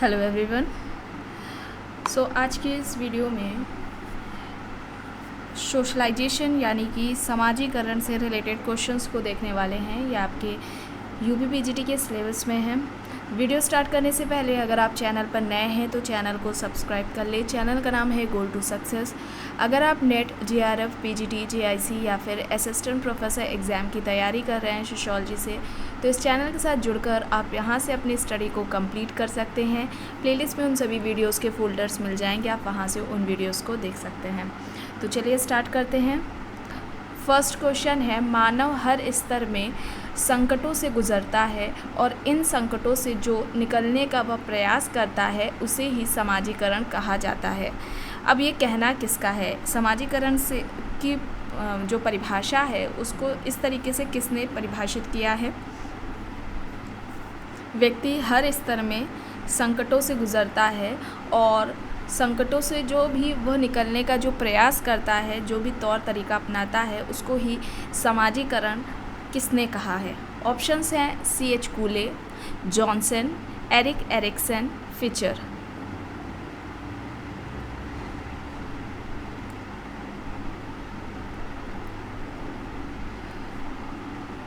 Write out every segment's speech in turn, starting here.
Hello everyone. आज की इस वीडियो में सोशलाइजेशन यानी कि समाजीकरण से रिलेटेड क्वेश्चंस को देखने वाले हैं। ये आपके यूपीपीजीटी के सिलेबस में है। वीडियो स्टार्ट करने से पहले अगर आप चैनल पर नए हैं तो चैनल को सब्सक्राइब कर ले। चैनल का नाम है गोल टू सक्सेस। अगर आप नेट, जेआरएफ, पीजीटी, जेआईसी या फिर असिस्टेंट प्रोफेसर एग्ज़ाम की तैयारी कर रहे हैं सोशोलॉजी से, तो इस चैनल के साथ जुड़कर आप यहां से अपनी स्टडी को कंप्लीट कर सकते हैं। प्लेलिस्ट में उन सभी वीडियोस के फोल्डर्स मिल जाएंगे, आप वहां से उन वीडियोस को देख सकते हैं। तो चलिए स्टार्ट करते हैं। फर्स्ट क्वेश्चन है, मानव हर स्तर में संकटों से गुजरता है और इन संकटों से जो निकलने का वह प्रयास करता है उसे ही समाजीकरण कहा जाता है। अब ये कहना किसका है? समाजीकरण से की जो परिभाषा है उसको इस तरीके से किसने परिभाषित किया है? व्यक्ति हर स्तर में संकटों से गुजरता है और संकटों से जो भी वह निकलने का जो प्रयास करता है, जो भी तौर तरीका अपनाता है, उसको ही समाजीकरण किसने कहा है? ऑप्शंस हैं C.H. कूले, Johnson, Erik Erikson, feature.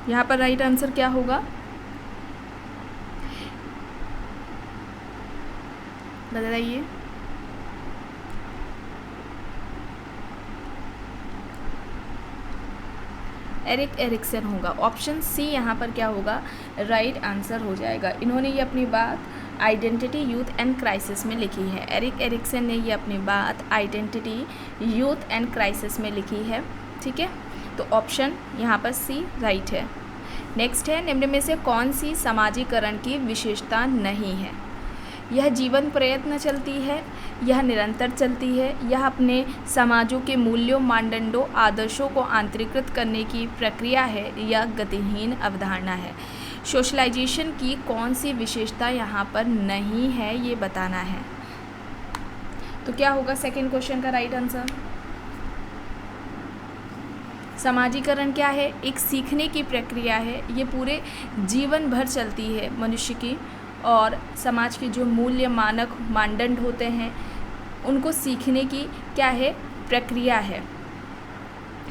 यहाँ पर राइट आंसर क्या होगा? बताइए। एरिक एरिक्सन होगा। ऑप्शन सी यहाँ पर क्या होगा? राइट आंसर हो जाएगा। इन्होंने ये अपनी बात आइडेंटिटी, यूथ एंड क्राइसिस में लिखी है। एरिक एरिक्सन ने ये अपनी बात आइडेंटिटी, यूथ एंड क्राइसिस में लिखी है। ठीक है, तो ऑप्शन यहाँ पर सी राइट है। नेक्स्ट है, निम्न में से कौन सी समाजीकरण की विशेषता नहीं है? यह जीवन प्रयत्न चलती है, यह निरंतर चलती है, यह अपने समाजों के मूल्यों, मानदंडों, आदर्शों को आंतरिकृत करने की प्रक्रिया है, या गतिहीन अवधारणा है। सोशलाइजेशन की कौन सी विशेषता यहाँ पर नहीं है, ये बताना है। तो क्या होगा सेकंड क्वेश्चन का राइट आंसर? समाजीकरण क्या है? एक सीखने की प्रक्रिया है, ये पूरे जीवन भर चलती है मनुष्य की, और समाज के जो मूल्य, मानक, मानदंड होते हैं उनको सीखने की क्या है? प्रक्रिया है।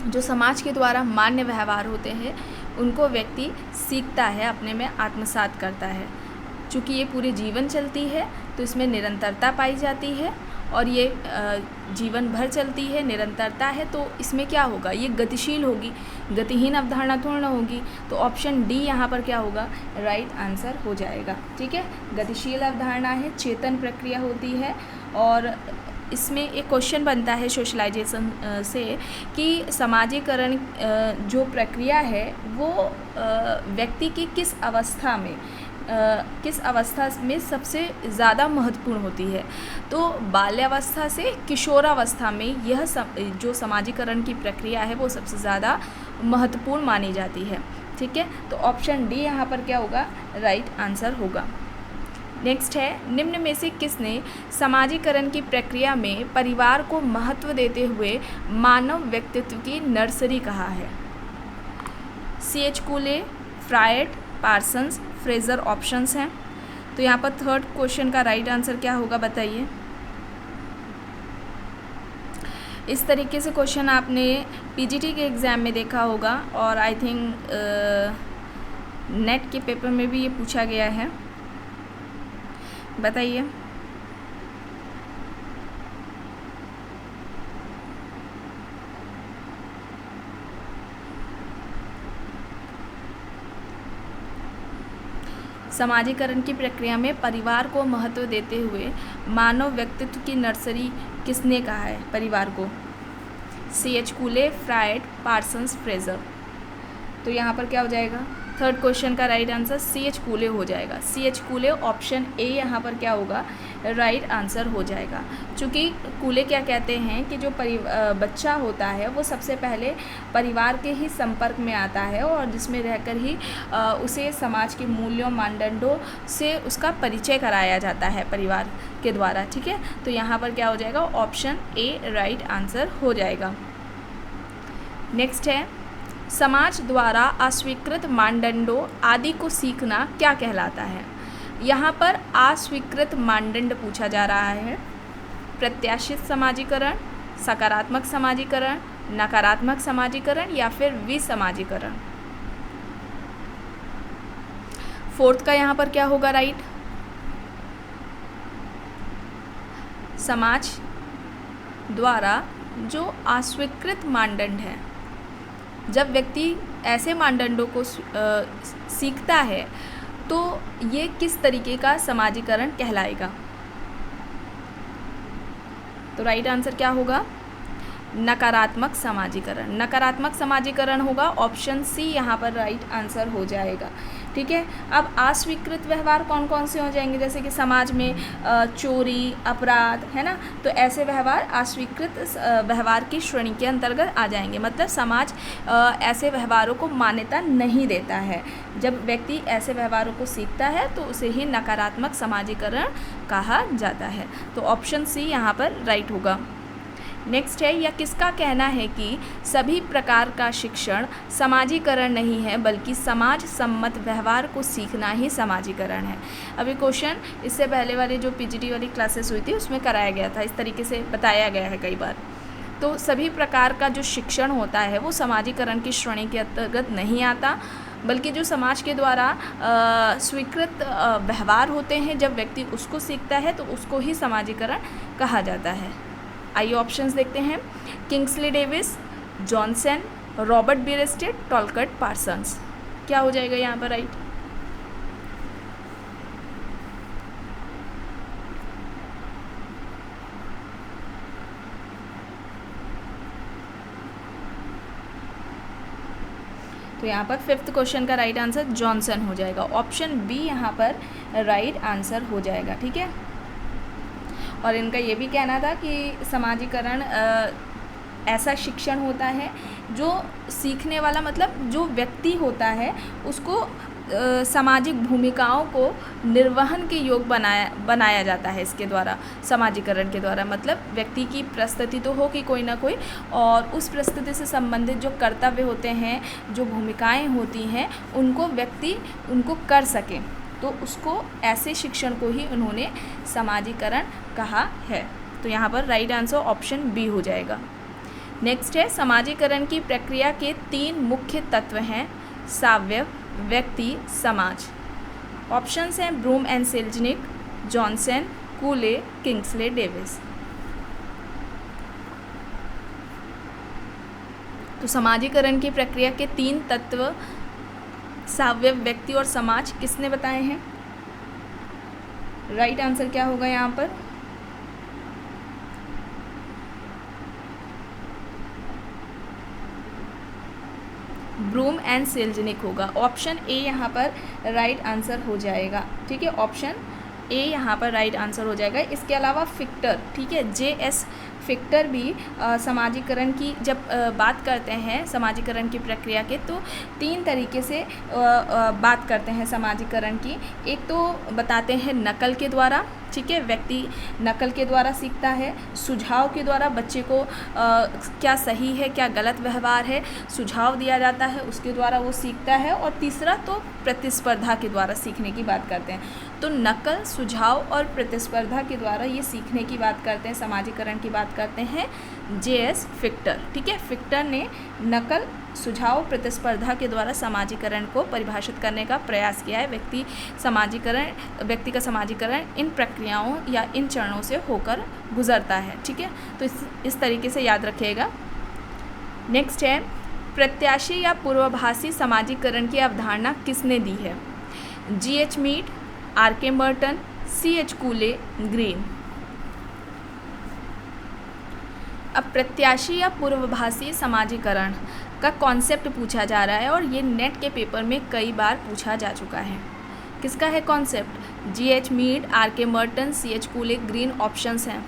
जो समाज के द्वारा मान्य व्यवहार होते हैं उनको व्यक्ति सीखता है, अपने में आत्मसात करता है। चूँकि ये पूरे जीवन चलती है तो इसमें निरंतरता पाई जाती है, और ये जीवन भर चलती है, निरंतरता है, तो इसमें क्या होगा? ये गतिशील होगी, गतिहीन अवधारणा थोड़ी ना होगी। तो ऑप्शन डी यहाँ पर क्या होगा? राइट आंसर हो जाएगा। ठीक है, गतिशील अवधारणा है, चेतन प्रक्रिया होती है। और इसमें एक क्वेश्चन बनता है सोशलाइजेशन से कि समाजीकरण जो प्रक्रिया है वो व्यक्ति की किस अवस्था में सबसे ज़्यादा महत्वपूर्ण होती है? तो बाल्यावस्था से किशोरावस्था में यह जो समाजीकरण की प्रक्रिया है वो सबसे ज़्यादा महत्वपूर्ण मानी जाती है। ठीक है, तो ऑप्शन डी यहाँ पर क्या होगा? राइट आंसर होगा। नेक्स्ट है, निम्न में से किसने समाजीकरण की प्रक्रिया में परिवार को महत्व देते हुए मानव व्यक्तित्व की नर्सरी कहा है? C.H. कूले, Freud, Parsons, Fraser options हैं। तो यहाँ पर थर्ड क्वेश्चन का राइट आंसर क्या होगा बताइए। इस तरीके से क्वेश्चन आपने पीजीटी के एग्ज़ाम में देखा होगा, और आई थिंक नेट के पेपर में भी ये पूछा गया है। बताइए। समाजीकरण की प्रक्रिया में परिवार को महत्व देते हुए मानव व्यक्तित्व की नर्सरी किसने कहा है परिवार को? C.H. कूले, Freud, Parsons, Fraser. तो यहाँ पर क्या हो जाएगा? थर्ड क्वेश्चन का राइट आंसर C.H. कूले हो जाएगा। C.H. कूले, ऑप्शन ए यहाँ पर क्या होगा? राइट आंसर हो जाएगा। चूँकि कूले क्या कहते हैं कि जो बच्चा होता है वो सबसे पहले परिवार के ही संपर्क में आता है, और जिसमें रहकर ही उसे समाज के मूल्यों, मानदंडों से उसका परिचय कराया जाता है परिवार के द्वारा। ठीक है, तो यहाँ पर क्या हो जाएगा? ऑप्शन ए राइट आंसर हो जाएगा। नेक्स्ट है, समाज द्वारा अस्वीकृत मानदंडों आदि को सीखना क्या कहलाता है? यहाँ पर अस्वीकृत मानदंड पूछा जा रहा है। प्रत्याशित समाजीकरण, सकारात्मक समाजीकरण, नकारात्मक समाजीकरण या फिर विसमाजीकरण। फोर्थ का यहाँ पर क्या होगा राइट? समाज द्वारा जो अस्वीकृत मानदंड है, जब व्यक्ति ऐसे मानदंडों को सीखता है तो ये किस तरीके का समाजीकरण कहलाएगा? तो राइट आंसर क्या होगा? नकारात्मक समाजीकरण। नकारात्मक समाजीकरण होगा, ऑप्शन सी यहाँ पर राइट आंसर हो जाएगा। ठीक है, अब अस्वीकृत व्यवहार कौन कौन से हो जाएंगे? जैसे कि समाज में चोरी, अपराध, है ना, तो ऐसे व्यवहार अस्वीकृत व्यवहार की श्रेणी के अंतर्गत आ जाएंगे। मतलब समाज ऐसे व्यवहारों को मान्यता नहीं देता है। जब व्यक्ति ऐसे व्यवहारों को सीखता है तो उसे ही नकारात्मक समाजीकरण कहा जाता है। तो ऑप्शन सी यहाँ पर राइट होगा। नेक्स्ट है, यह किसका कहना है कि सभी प्रकार का शिक्षण समाजीकरण नहीं है बल्कि समाज सम्मत व्यवहार को सीखना ही समाजीकरण है। अभी क्वेश्चन इससे पहले वाले जो पीजीटी वाली क्लासेस हुई थी उसमें कराया गया था, इस तरीके से बताया गया है कई बार। तो सभी प्रकार का जो शिक्षण होता है वो समाजीकरण की श्रेणी के अंतर्गत नहीं आता, बल्कि जो समाज के द्वारा स्वीकृत व्यवहार होते हैं, जब व्यक्ति उसको सीखता है तो उसको ही समाजीकरण कहा जाता है। आइए ऑप्शंस देखते हैं। Kingsley Davis, Johnson, Robert Bierstedt, Talcott Parsons. क्या हो जाएगा यहाँ पर राइट? तो यहाँ पर फिफ्थ क्वेश्चन का राइट आंसर जॉनसन हो जाएगा। ऑप्शन बी यहाँ पर राइट आंसर हो जाएगा। ठीक है, और इनका ये भी कहना था कि समाजीकरण ऐसा शिक्षण होता है जो सीखने वाला, मतलब जो व्यक्ति होता है उसको सामाजिक भूमिकाओं को निर्वहन के योग बनाया जाता है इसके द्वारा, समाजीकरण के द्वारा। मतलब व्यक्ति की प्रस्तुति तो हो कि कोई ना कोई, और उस प्रस्तुति से संबंधित जो कर्तव्य होते हैं, जो भूमिकाएं होती हैं, उनको व्यक्ति उनको कर सके, तो उसको ऐसे शिक्षण को ही उन्होंने समाजीकरण कहा है। तो यहाँ पर राइट आंसर ऑप्शन बी हो जाएगा। नेक्स्ट है, समाजीकरण की प्रक्रिया के 3 मुख्य तत्व हैं: सावयव, व्यक्ति, समाज। ऑप्शंस हैं Broom and Selznick, Johnson, Cooley, Kingsley Davis. तो समाजीकरण की प्रक्रिया के 3 तत्व सावयव, व्यक्ति और समाज किसने बताए हैं? राइट आंसर क्या होगा यहाँ पर? ब्रूम एंड सेल्जनिक होगा। ऑप्शन ए यहाँ पर राइट आंसर हो जाएगा। ठीक है, ऑप्शन ए यहाँ पर राइट आंसर हो जाएगा। इसके अलावा फिक्टर, ठीक है, जे.एस. फिक्टर भी समाजीकरण की जब बात करते हैं समाजीकरण की प्रक्रिया के, तो 3 तरीके से बात करते हैं समाजीकरण की। एक तो बताते हैं नकल के द्वारा, ठीक है, व्यक्ति नकल के द्वारा सीखता है। सुझाव के द्वारा बच्चे को क्या सही है क्या गलत व्यवहार है सुझाव दिया जाता है, उसके द्वारा वो सीखता है। और तीसरा तो प्रतिस्पर्धा के द्वारा सीखने की बात करते हैं। तो नकल, सुझाव और प्रतिस्पर्धा के द्वारा ये सीखने की बात करते हैं, समाजीकरण की बात करते हैं जे.एस. फिक्टर। ठीक है, फिक्टर ने नकल, सुझाव, प्रतिस्पर्धा के द्वारा समाजीकरण को परिभाषित करने का प्रयास किया है। व्यक्ति का समाजीकरण इन प्रक्रियाओं या इन चरणों से होकर गुजरता है। ठीक है, तो इस तरीके से याद रखिएगा। नेक्स्ट है, प्रत्याशी या पूर्वाभासी समाजीकरण की अवधारणा किसने दी है? G H. Mead, R K. Merton, C H. Cooley, Green. अब प्रत्याशी या पूर्वाभासी समाजीकरण का कॉन्सेप्ट पूछा जा रहा है और ये नेट के पेपर में कई बार पूछा जा चुका है। किसका है concept? G H. Mead, R K. Merton, C H. Cooley, Green options हैं।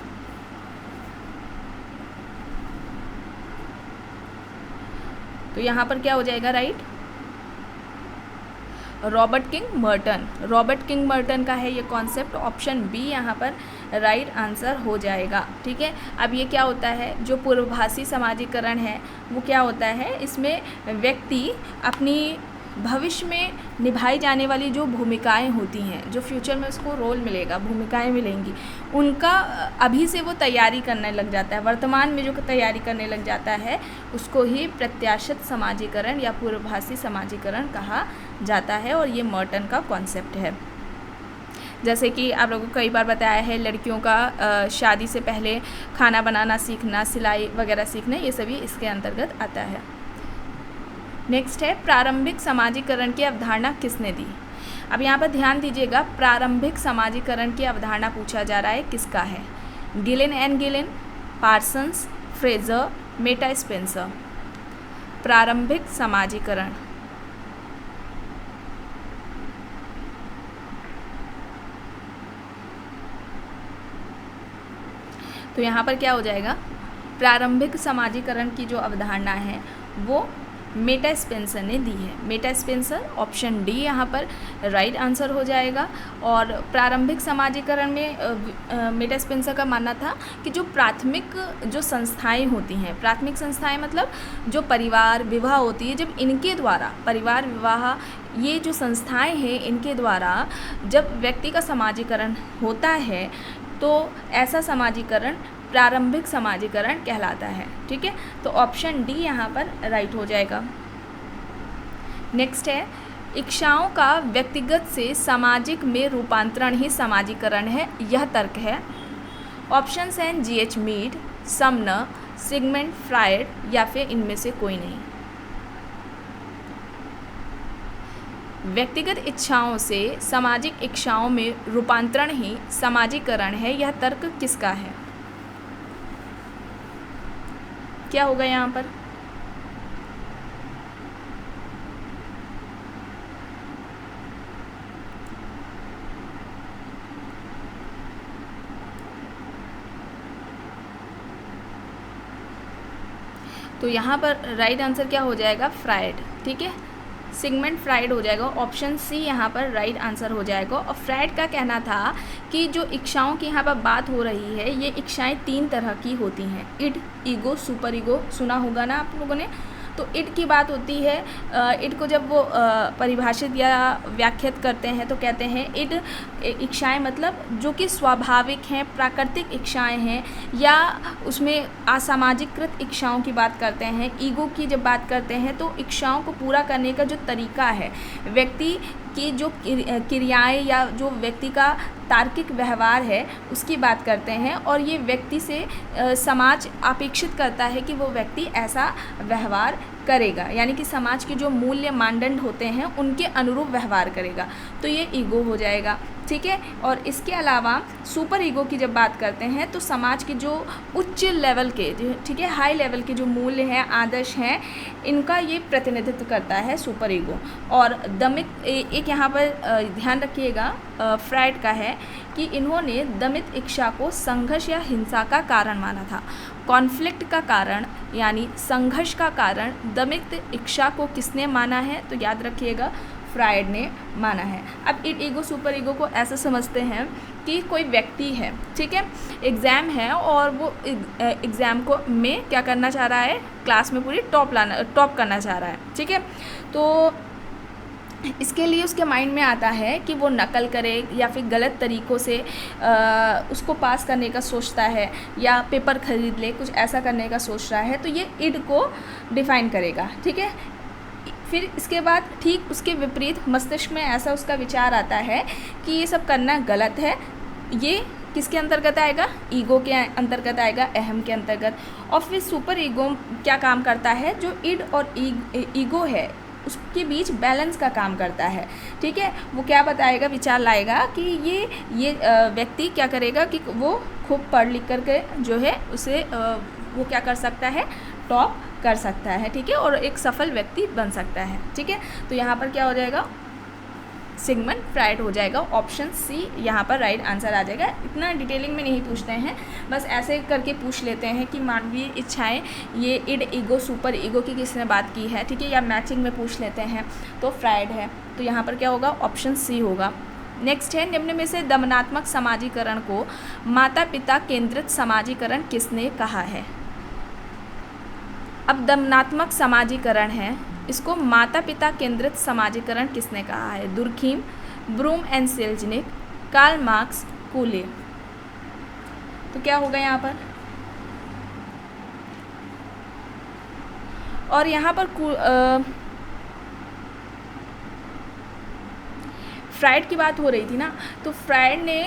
तो यहाँ पर क्या हो जाएगा right? Robert King Merton. Robert King Merton का है ये कॉन्सेप्ट। ऑप्शन बी यहाँ पर राइट आंसर हो जाएगा। ठीक है, अब ये क्या होता है, जो पूर्वाभासी समाजीकरण है वो क्या होता है, इसमें व्यक्ति अपनी भविष्य में निभाई जाने वाली जो भूमिकाएं होती हैं, जो फ्यूचर में उसको रोल मिलेगा, भूमिकाएं मिलेंगी, उनका अभी से वो तैयारी करने लग जाता है, वर्तमान में जो तैयारी करने लग जाता है उसको ही प्रत्याशित समाजीकरण या पूर्वभाषी समाजीकरण कहा जाता है। और ये मर्टन का कॉन्सेप्ट है। जैसे कि आप लोगों को कई बार बताया है, लड़कियों का शादी से पहले खाना बनाना सीखना, सिलाई वगैरह सीखना, ये सभी इसके अंतर्गत आता है। नेक्स्ट है प्रारंभिक समाजीकरण की अवधारणा किसने दी। अब यहाँ पर ध्यान दीजिएगा, प्रारंभिक समाजीकरण की अवधारणा पूछा जा रहा है, किसका है? Gillin and Gillin, Parsons, Frazer, Meta Spencer. प्रारंभिक समाजीकरण। तो यहाँ पर क्या हो जाएगा, प्रारंभिक समाजीकरण की जो अवधारणा है वो मेटा स्पेंसर ने दी है। मेटा स्पेंसर, ऑप्शन डी यहाँ पर राइट आंसर हो जाएगा। और प्रारंभिक समाजीकरण में मेटा स्पेंसर का मानना था कि जो प्राथमिक जो संस्थाएं होती हैं, प्राथमिक संस्थाएं मतलब जो परिवार विवाह होती है, जब इनके द्वारा परिवार विवाह ये जो संस्थाएं हैं इनके द्वारा जब व्यक्ति का समाजीकरण होता है तो ऐसा समाजीकरण प्रारंभिक समाजीकरण कहलाता है। ठीक है, तो ऑप्शन डी यहाँ पर राइट हो जाएगा। नेक्स्ट है, इच्छाओं का व्यक्तिगत से सामाजिक में रूपांतरण ही समाजीकरण है, यह तर्क है। ऑप्शंस हैं G.H. Mead, Sumner, Sigmund Freud या फिर इनमें से कोई नहीं। व्यक्तिगत इच्छाओं से सामाजिक इच्छाओं में रूपांतरण ही समाजीकरण है, यह तर्क किसका है? क्या होगा यहाँ पर? तो यहाँ पर राइट आंसर क्या हो जाएगा? फ्रायड। ठीक है, सिगमंड फ्रायड हो जाएगा। ऑप्शन सी यहाँ पर राइट आंसर हो जाएगा। और फ्रायड का कहना था कि जो इच्छाओं की यहाँ पर बात हो रही है, ये इच्छाएं 3 तरह की होती हैं, इड, ईगो, सुपर ईगो। सुना होगा ना आप लोगों ने। तो इड की बात होती है, इड को जब वो परिभाषित या व्याख्यात करते हैं तो कहते हैं इड इच्छाएं मतलब जो कि स्वाभाविक हैं, प्राकृतिक इच्छाएं हैं, या उसमें असामाजिकृत इच्छाओं की बात करते हैं। ईगो की जब बात करते हैं तो इच्छाओं को पूरा करने का जो तरीका है, व्यक्ति की जो क्रियाएं या जो व्यक्ति का तार्किक व्यवहार है उसकी बात करते हैं। और ये व्यक्ति से समाज अपेक्षित करता है कि वो व्यक्ति ऐसा व्यवहार करेगा, यानी कि समाज के जो मूल्य मानदंड होते हैं उनके अनुरूप व्यवहार करेगा, तो ये ईगो हो जाएगा। ठीक है, और इसके अलावा सुपर ईगो की जब बात करते हैं तो समाज के जो उच्च लेवल के, ठीक है, हाई लेवल के जो मूल्य हैं, आदर्श हैं, इनका ये प्रतिनिधित्व करता है सुपर ईगो। और दमित एक यहाँ पर ध्यान रखिएगा, फ्रायड का है कि इन्होंने दमित इच्छा को संघर्ष या हिंसा का कारण माना था। कॉन्फ्लिक्ट का कारण यानी संघर्ष का कारण दमित इच्छा को किसने माना है? तो याद रखिएगा, फ्रायड ने माना है। अब ईगो सुपर ईगो को ऐसा समझते हैं कि कोई व्यक्ति है, ठीक है, एग्ज़ाम है और वो एग्ज़ाम को में क्या करना चाह रहा है, क्लास में पूरी टॉप करना चाह रहा है। ठीक है, तो इसके लिए उसके माइंड में आता है कि वो नकल करे या फिर गलत तरीक़ों से उसको पास करने का सोचता है, या पेपर ख़रीद ले, कुछ ऐसा करने का सोच रहा है, तो ये इड को डिफ़ाइन करेगा। ठीक है, फिर इसके बाद ठीक उसके विपरीत मस्तिष्क में ऐसा उसका विचार आता है कि ये सब करना गलत है। ये किसके अंतर्गत आएगा? ईगो के अंतर्गत आएगा, अहम के अंतर्गत। और फिर सुपर ईगो क्या काम करता है? जो इड और ईगो है उसके बीच बैलेंस का काम करता है। ठीक है, वो क्या बताएगा, विचार लाएगा कि ये व्यक्ति क्या करेगा कि वो खूब पढ़ लिख करके जो है उसे वो क्या कर सकता है, टॉप कर सकता है। ठीक है, और एक सफल व्यक्ति बन सकता है। ठीक है, तो यहाँ पर क्या हो जाएगा, सिगमंड फ्रायड हो जाएगा। ऑप्शन सी यहाँ पर राइट आंसर आ जाएगा। इतना डिटेलिंग में नहीं पूछते हैं, बस ऐसे करके पूछ लेते हैं कि मानवीय इच्छाएं, ये इड, ईगो, सुपर ईगो की किसने बात की है। ठीक है, या मैचिंग में पूछ लेते हैं तो फ्रायड है। तो यहाँ पर क्या होगा, ऑप्शन सी होगा। नेक्स्ट है, निम्न में से दमनात्मक समाजीकरण को माता पिता केंद्रित समाजीकरण किसने कहा है? अब दमनात्मक समाजीकरण है इसको माता पिता केंद्रित समाजीकरण किसने कहा है? Durkheim, Broom and Selznick, Karl Marx, Cooley. तो क्या होगा यहाँ पर? और यहाँ पर फ्राइड की बात हो रही थी ना, तो फ्राइड ने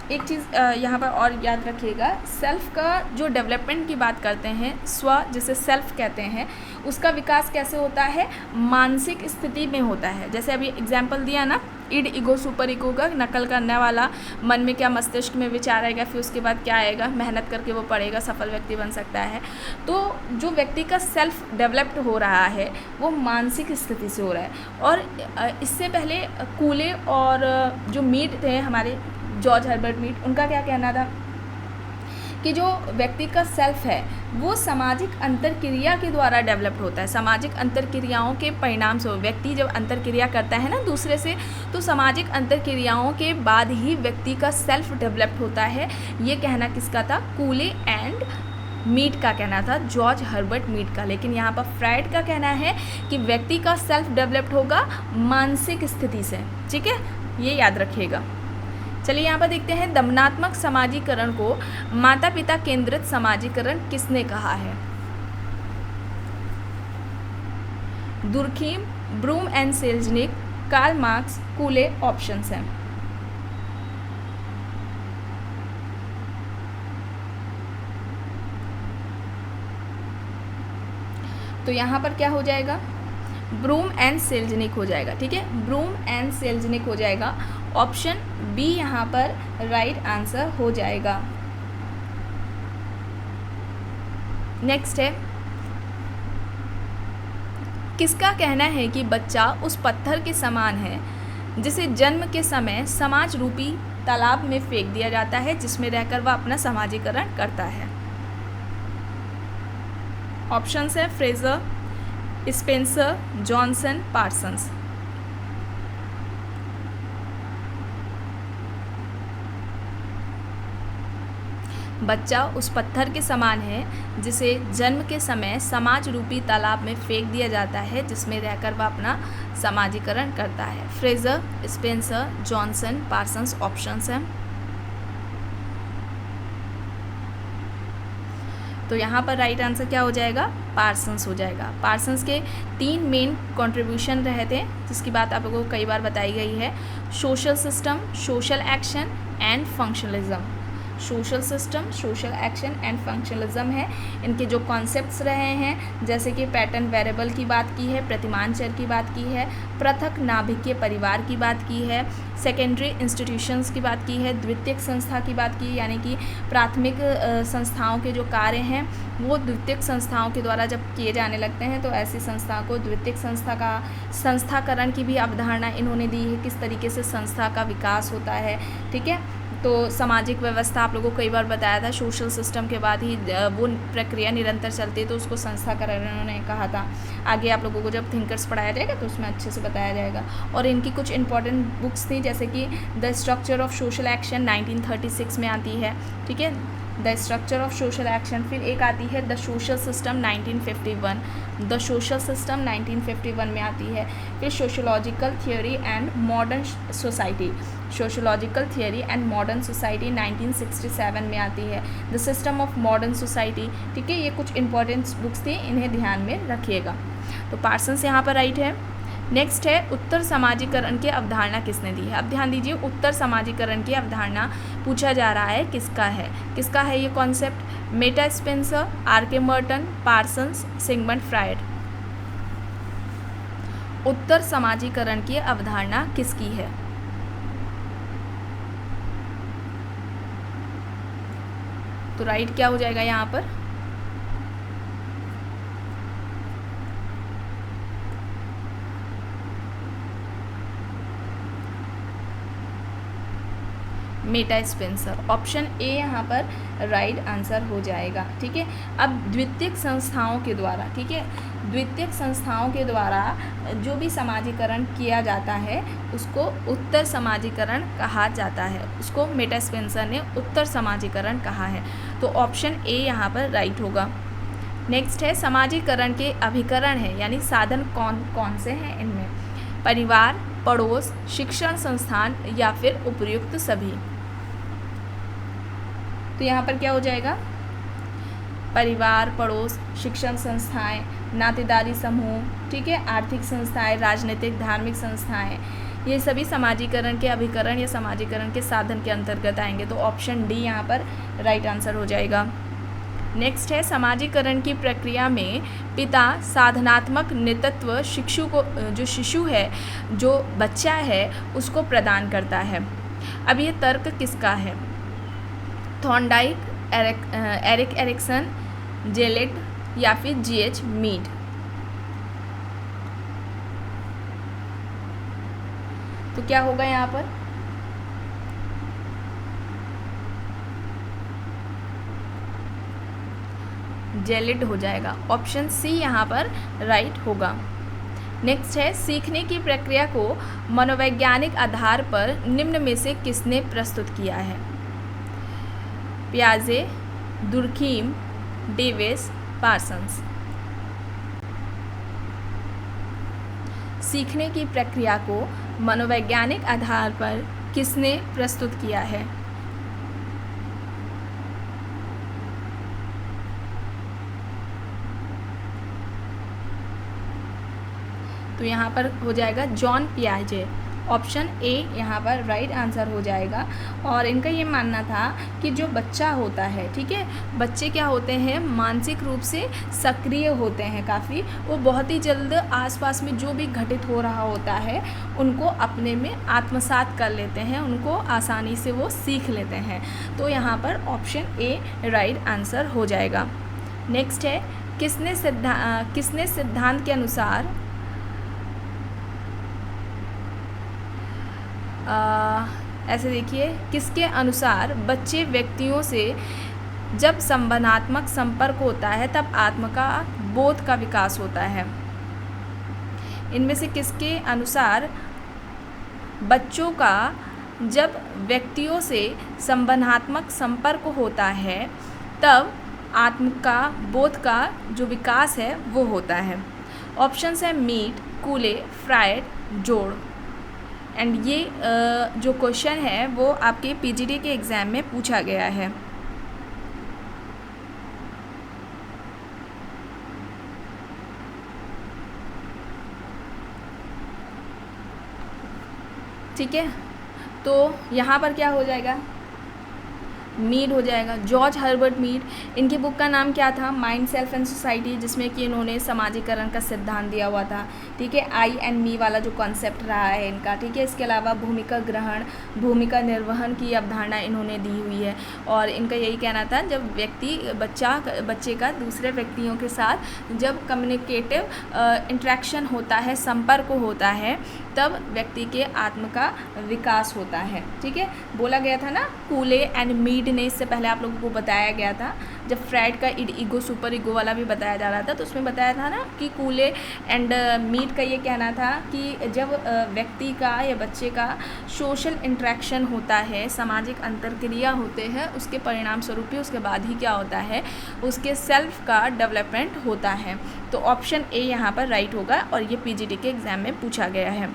एक चीज़ यहाँ पर और याद रखिएगा, सेल्फ का जो डेवलपमेंट की बात करते हैं, स्व जिसे सेल्फ कहते हैं, उसका विकास कैसे होता है? मानसिक स्थिति में होता है। जैसे अभी एग्जाम्पल दिया ना, इड, ईगो, सुपर ईगो का नकल करने वाला, मन में क्या मस्तिष्क में विचार आएगा, फिर उसके बाद क्या आएगा, मेहनत करके वो पढ़ेगा, सफल व्यक्ति बन सकता है। तो जो व्यक्ति का सेल्फ डेवलप्ड हो रहा है वो मानसिक स्थिति से हो रहा है। और इससे पहले कूले और जो मीड थे हमारे, जॉर्ज हर्बर्ट मीड, उनका क्या कहना था कि जो व्यक्ति का सेल्फ है वो सामाजिक अंतरक्रिया के द्वारा डेवलप्ड होता है। सामाजिक अंतरक्रियाओं के परिणाम से व्यक्ति जब अंतरक्रिया करता है ना दूसरे से, तो सामाजिक अंतरक्रियाओं के बाद ही व्यक्ति का सेल्फ डेवलप्ड होता है। ये कहना किसका था? कूले एंड मीड का कहना था, जॉर्ज हर्बर्ट मीड का। लेकिन यहाँ पर फ्राइड का कहना है कि व्यक्ति का सेल्फ डेवलप्ड होगा मानसिक स्थिति से। ठीक है, ये याद रखिएगा। चलिए यहाँ पर देखते हैं, दमनात्मक समाजीकरण को माता पिता केंद्रित समाजीकरण किसने कहा है? Durkheim, Broom and Selznick, Karl Marx, Cooley options हैं। तो यहाँ पर क्या हो जाएगा? ब्रूम एंड सेल्जनिक हो जाएगा। ठीक है, ब्रूम एंड सेल्जनिक हो जाएगा। ऑप्शन बी यहाँ पर राइट आंसर हो जाएगा। नेक्स्ट है, किसका कहना है कि बच्चा उस पत्थर के समान है जिसे जन्म के समय समाज रूपी तालाब में फेंक दिया जाता है, जिसमें रहकर वह अपना समाजीकरण करता है? ऑप्शंस है फ्रेजर, स्पेंसर, जॉनसन, पार्सन्स। बच्चा उस पत्थर के समान है जिसे जन्म के समय समाज रूपी तालाब में फेंक दिया जाता है, जिसमें रहकर वह अपना समाजीकरण करता है। Fraser, Spencer, Johnson, Parsons options हैं। तो यहाँ पर राइट आंसर क्या हो जाएगा? पार्सन्स हो जाएगा। पार्सन्स के 3 मेन कंट्रीब्यूशन रहे थे, जिसकी बात आप लोगों को कई बार बताई गई है। Social system, social action and functionalism. Social system, social action and functionalism है। इनके जो कॉन्सेप्ट्स रहे हैं, जैसे कि पैटर्न वेरिएबल की बात की है, प्रतिमान चर की बात की है, पृथक नाभिकीय परिवार की बात की है, सेकेंडरी इंस्टीट्यूशंस की बात की है, द्वितीयक संस्था की बात की, यानी कि प्राथमिक संस्थाओं के जो कार्य हैं वो द्वितीयक संस्थाओं के द्वारा जब किए जाने लगते हैं तो ऐसी संस्था को द्वितीयक संस्था का, संस्थाकरण की भी अवधारणा इन्होंने दी है, किस तरीके से संस्था का विकास होता है। ठीक है, तो सामाजिक व्यवस्था आप लोगों को कई बार बताया था, सोशल सिस्टम के बाद ही वो प्रक्रिया निरंतर चलती है, तो उसको संस्थाकरण इन्होंने कहा था। आगे आप लोगों को जब थिंकर्स पढ़ाया जाएगा तो उसमें अच्छे से बताया जाएगा। और इनकी कुछ इंपॉर्टेंट बुक्स थी, जैसे कि the structure of social action 1936 में आती है। ठीक है, the structure of social action. फिर एक आती है the social system 1951, the social system 1951 में आती है। फिर sociological theory and modern society, sociological theory and modern society 1967 में आती है। The system of modern society. ठीक है, ये कुछ इंपॉर्टेंट बुक्स थी, इन्हें ध्यान में रखिएगा। तो पार्सन्स यहाँ पर राइट है। नेक्स्ट है, उत्तर समाजीकरण की अवधारणा किसने दी है? अब ध्यान दीजिए, उत्तर समाजीकरण की अवधारणा पूछा जा रहा है किसका है? किसका है ये concept? Meta Spencer, R K. Merton, Parsons, Sigmund Freud. उत्तर समाजीकरण की अवधारणा किसकी है? तो राइट क्या हो जाएगा यहाँ पर? Meta Spencer. ऑप्शन ए यहाँ पर राइट आंसर हो जाएगा। ठीक है, अब द्वितीयक संस्थाओं के द्वारा, ठीक है, द्वितीयक संस्थाओं के द्वारा जो भी समाजीकरण किया जाता है उसको उत्तर समाजीकरण कहा जाता है। उसको मेटा स्पेंसर ने उत्तर समाजीकरण कहा है। तो ऑप्शन ए यहाँ पर राइट होगा। नेक्स्ट है समाजीकरण के अभिकरण है, यानी साधन कौन कौन से हैं इनमें? परिवार, पड़ोस, शिक्षण संस्थान या फिर उपयुक्त सभी। तो यहाँ पर क्या हो जाएगा? परिवार, पड़ोस, शिक्षण संस्थाएं, नातेदारी समूह, ठीक है, आर्थिक संस्थाएं, राजनीतिक धार्मिक संस्थाएं, ये सभी समाजीकरण के अभिकरण या समाजीकरण के साधन के अंतर्गत आएंगे। तो ऑप्शन डी यहाँ पर राइट आंसर हो जाएगा। नेक्स्ट है समाजीकरण की प्रक्रिया में पिता साधनात्मक नेतृत्व शिशु को, जो शिशु है, जो बच्चा है, उसको प्रदान करता है। अब ये तर्क किसका है? थॉर्नडाइक, एरिक एरिक्सन, जेलेट या फिर जीएच मीड। तो क्या होगा यहाँ पर? जेलेट हो जाएगा। ऑप्शन सी यहाँ पर राइट होगा। नेक्स्ट है सीखने की प्रक्रिया को मनोवैज्ञानिक आधार पर निम्न में से किसने प्रस्तुत किया है? पियाजे, दुर्खीम, डेविस, पार्सन्स। सीखने की प्रक्रिया को मनोवैज्ञानिक आधार पर किसने प्रस्तुत किया है? तो यहाँ पर हो जाएगा जॉन पियाजे। ऑप्शन ए यहाँ पर राइट आंसर हो जाएगा। और इनका ये मानना था कि जो बच्चा होता है, ठीक है, बच्चे क्या होते हैं, मानसिक रूप से सक्रिय होते हैं काफ़ी। वो बहुत ही जल्द आसपास में जो भी घटित हो रहा होता है उनको अपने में आत्मसात कर लेते हैं, उनको आसानी से वो सीख लेते हैं। तो यहाँ पर ऑप्शन ए राइट आंसर हो जाएगा। नेक्स्ट है किसने सिद्धांत के अनुसार ऐसे देखिए, किसके अनुसार बच्चे व्यक्तियों से जब संबंधात्मक संपर्क होता है तब आत्म का बोध का विकास होता है? इनमें से किसके अनुसार बच्चों का जब व्यक्तियों से संबंधात्मक संपर्क होता है तब आत्म का बोध का जो विकास है वो होता है? ऑप्शंस है मीड, कूले, फ्रायड, जोड़। एंड ये जो क्वेश्चन है वो आपके पीजीडी के एग्ज़ाम में पूछा गया है। ठीक है, तो यहाँ पर क्या हो जाएगा? मीड हो जाएगा। जॉर्ज हर्बर्ट मीड, इनकी बुक का नाम क्या था? माइंड, सेल्फ एंड सोसाइटी, जिसमें कि इन्होंने समाजीकरण का सिद्धांत दिया हुआ था। ठीक है, आई एंड मी वाला जो कॉन्सेप्ट रहा है इनका। ठीक है, इसके अलावा भूमिका ग्रहण, भूमिका निर्वहन की अवधारणा इन्होंने दी हुई है। और इनका यही कहना था जब बच्चे का दूसरे व्यक्तियों के साथ जब कम्युनिकेटिव इंटरेक्शन होता है, संपर्क होता है, तब व्यक्ति के आत्म का विकास होता है। ठीक है, बोला गया था ना, कूले एंड मीड ने इससे पहले आप लोगों को बताया गया था, जब फ्रायड का ईगो सुपर ईगो वाला भी बताया जा रहा था, तो उसमें बताया था ना कि कूले एंड मीड का ये कहना था कि जब व्यक्ति का या बच्चे का सोशल इंटरेक्शन होता है, सामाजिक अंतरक्रिया होते हैं, उसके परिणाम स्वरूप ही उसके बाद ही क्या होता है, उसके सेल्फ का डेवलपमेंट होता है। तो ऑप्शन ए यहाँ पर राइट होगा और ये पीजीटी के एग्ज़ाम में पूछा गया है।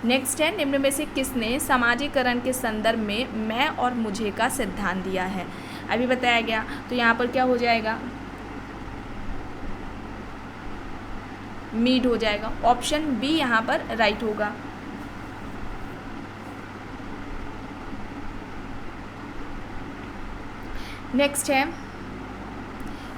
नेक्स्ट है, निम्न में से किसने समाजीकरण के संदर्भ में मैं और मुझे का सिद्धांत दिया है? अभी बताया गया, तो यहाँ पर क्या हो जाएगा? मीड हो जाएगा। ऑप्शन बी यहाँ पर राइट होगा। नेक्स्ट है,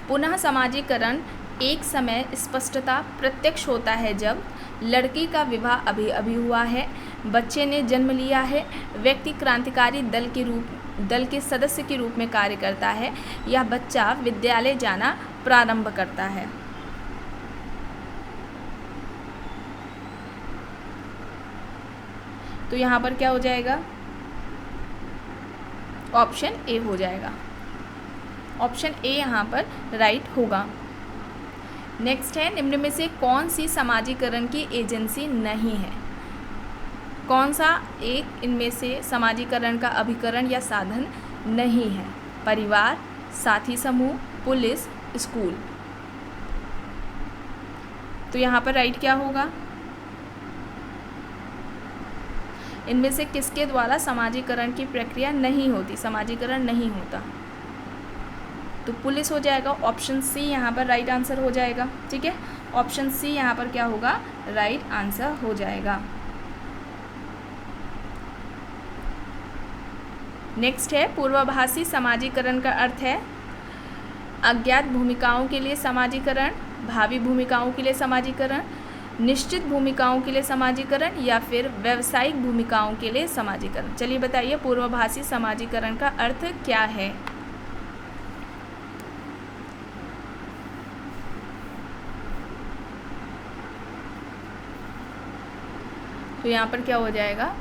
पुनः समाजीकरण एक समय स्पष्टता प्रत्यक्ष होता है जब लड़की का विवाह अभी अभी हुआ है, बच्चे ने जन्म लिया है, व्यक्ति क्रांतिकारी दल के सदस्य के रूप में कार्य करता है, या बच्चा विद्यालय जाना प्रारंभ करता है। तो यहाँ पर क्या हो जाएगा? ऑप्शन ए हो जाएगा। ऑप्शन ए यहाँ पर राइट होगा। नेक्स्ट है, निम्न में से कौन सी समाजीकरण की एजेंसी नहीं है? कौन सा एक इनमें से समाजीकरण का अभिकरण या साधन नहीं है? परिवार, साथी समूह, पुलिस, स्कूल। तो यहाँ पर राइट क्या होगा? इनमें से किसके द्वारा समाजीकरण की प्रक्रिया नहीं होती? समाजीकरण नहीं होता तो पुलिस हो जाएगा। ऑप्शन सी यहाँ पर राइट आंसर हो जाएगा। ठीक है, ऑप्शन सी यहाँ पर क्या होगा? राइट आंसर हो जाएगा। नेक्स्ट है पूर्वाभासी समाजीकरण का अर्थ है अज्ञात भूमिकाओं के लिए समाजीकरण, भावी भूमिकाओं के लिए समाजीकरण, निश्चित भूमिकाओं के लिए समाजीकरण या फिर व्यावसायिक भूमिकाओं के लिए समाजीकरण। चलिए बताइए पूर्वाभासी समाजीकरण का अर्थ क्या है? तो यहाँ पर क्या हो जाएगा?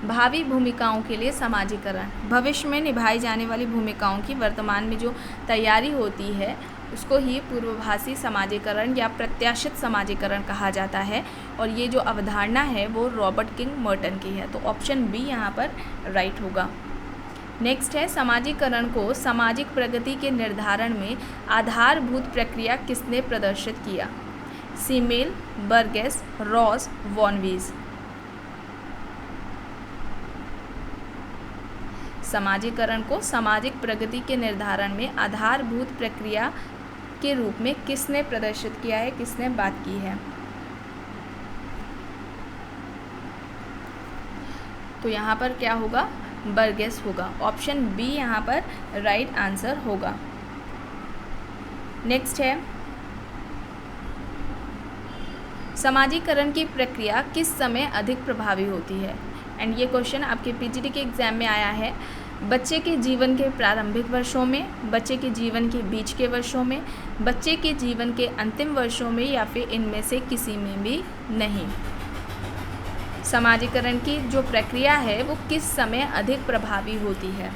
भावी भूमिकाओं के लिए समाजीकरण, भविष्य में निभाई जाने वाली भूमिकाओं की वर्तमान में जो तैयारी होती है उसको ही पूर्वाभासी समाजीकरण या प्रत्याशित समाजीकरण कहा जाता है। और ये जो अवधारणा है वो रॉबर्ट किंग मर्टन की है। तो ऑप्शन बी यहाँ पर राइट होगा। नेक्स्ट है समाजीकरण को सामाजिक प्रगति के निर्धारण में आधारभूत प्रक्रिया किसने प्रदर्शित किया? सीमेल, बर्गेस, रॉस, वॉनवीज। समाजीकरण को सामाजिक प्रगति के निर्धारण में आधारभूत प्रक्रिया के रूप में किसने प्रदर्शित किया है, किसने बात की है? तो यहाँ पर क्या होगा? बर्गेस होगा। ऑप्शन बी यहाँ पर राइट आंसर होगा। नेक्स्ट है समाजीकरण की प्रक्रिया किस समय अधिक प्रभावी होती है? एंड ये क्वेश्चन आपके पीजीटी के एग्ज़ाम में आया है। बच्चे के जीवन के प्रारंभिक वर्षों में, बच्चे के जीवन के बीच के वर्षों में, बच्चे के जीवन के अंतिम वर्षों में या फिर इनमें से किसी में भी नहीं। समाजीकरण की जो प्रक्रिया है वो किस समय अधिक प्रभावी होती है?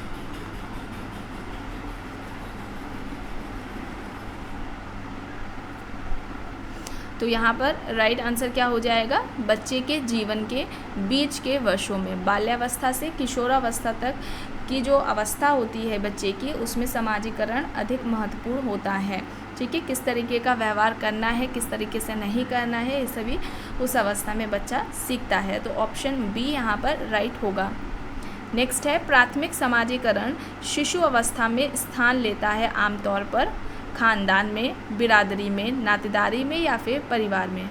तो यहाँ पर राइट आंसर क्या हो जाएगा? बच्चे के जीवन के बीच के वर्षों में, बाल्यावस्था से किशोरावस्था तक की जो अवस्था होती है बच्चे की, उसमें समाजीकरण अधिक महत्वपूर्ण होता है। ठीक है, किस तरीके का व्यवहार करना है, किस तरीके से नहीं करना है, ये सभी उस अवस्था में बच्चा सीखता है। तो ऑप्शन बी यहाँ पर राइट होगा। नेक्स्ट है प्राथमिक समाजीकरण शिशु अवस्था में स्थान लेता है आमतौर पर खानदान में, बिरादरी में, नातेदारी में या फिर परिवार में।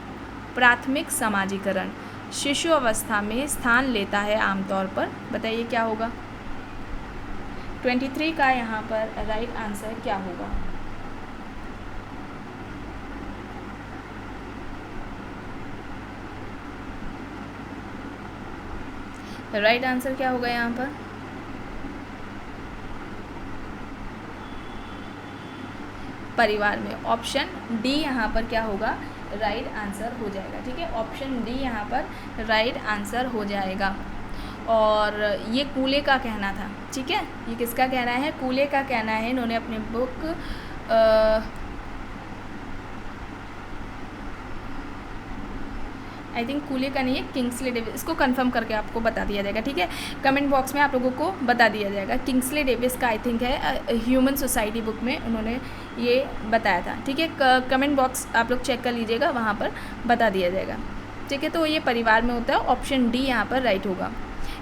प्राथमिक समाजीकरण शिशु अवस्था में स्थान लेता है आमतौर पर, बताइए क्या होगा? 23 का यहाँ पर राइट आंसर क्या होगा? राइट आंसर क्या होगा यहाँ पर? परिवार में। ऑप्शन डी यहाँ पर क्या होगा? राइट आंसर हो जाएगा। ठीक है, ऑप्शन डी यहाँ पर राइट आंसर हो जाएगा। और ये कूले का कहना था। ठीक है, ये किसका कहना है? कूले का कहना है। इन्होंने अपने बुक आई थिंक कूले का नहीं है, किंग्सले डेविस, इसको कंफर्म करके आपको बता दिया जाएगा। ठीक है, कमेंट बॉक्स में आप लोगों को बता दिया जाएगा। किंग्सले डेविस का आई थिंक है, ह्यूमन सोसाइटी बुक में उन्होंने ये बताया था। ठीक है, कमेंट बॉक्स आप लोग चेक कर लीजिएगा, वहाँ पर बता दिया जाएगा। ठीक है, तो ये परिवार में होता है। ऑप्शन डी यहाँ पर राइट होगा।